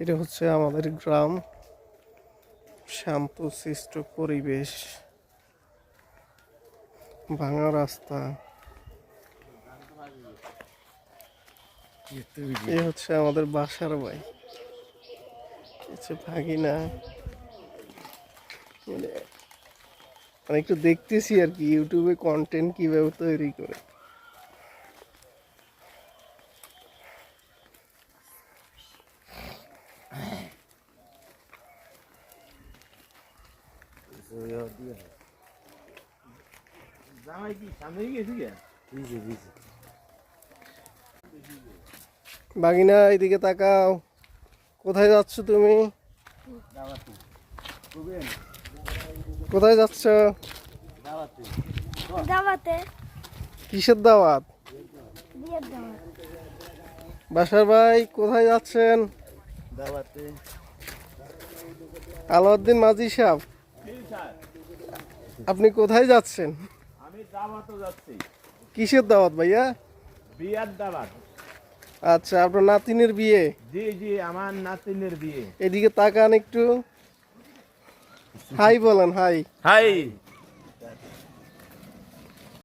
এটা হচ্ছে আমাদের গ্রাম, শান্তশিষ্ট পরিবেশ, ভাঙা রাস্তা। এ হচ্ছে আমাদের বাসার ভাই, হচ্ছে ভাগিনা। মানে একটু দেখতেছি আর কি ইউটিউবে কন্টেন্ট কিভাবে তৈরি করে। ভাগিনা এদিকে তাকাও, কোথায় যাচ্ছ তুমি? কোথায় যাচ্ছ? দাওয়াতে। কিসের দাওয়াত? বিয়ের দাওয়াত। বাসার ভাই কোথায় যাচ্ছেন? দাওয়াতে। আলাউদ্দিন মাঝি সাহেব, আপনি কোথায় যাচ্ছেন? আমি দাওয়াতে যাচ্ছি। কিসের দাওয়াত ভাইয়া? বিয়ের দাওয়াত। আচ্ছা, আপনার নাতিনের বিয়ে? জি জি, আমার নাতিনের বিয়ে। এদিকে তাকান একটু, হাই বলেন, হাই। হাই।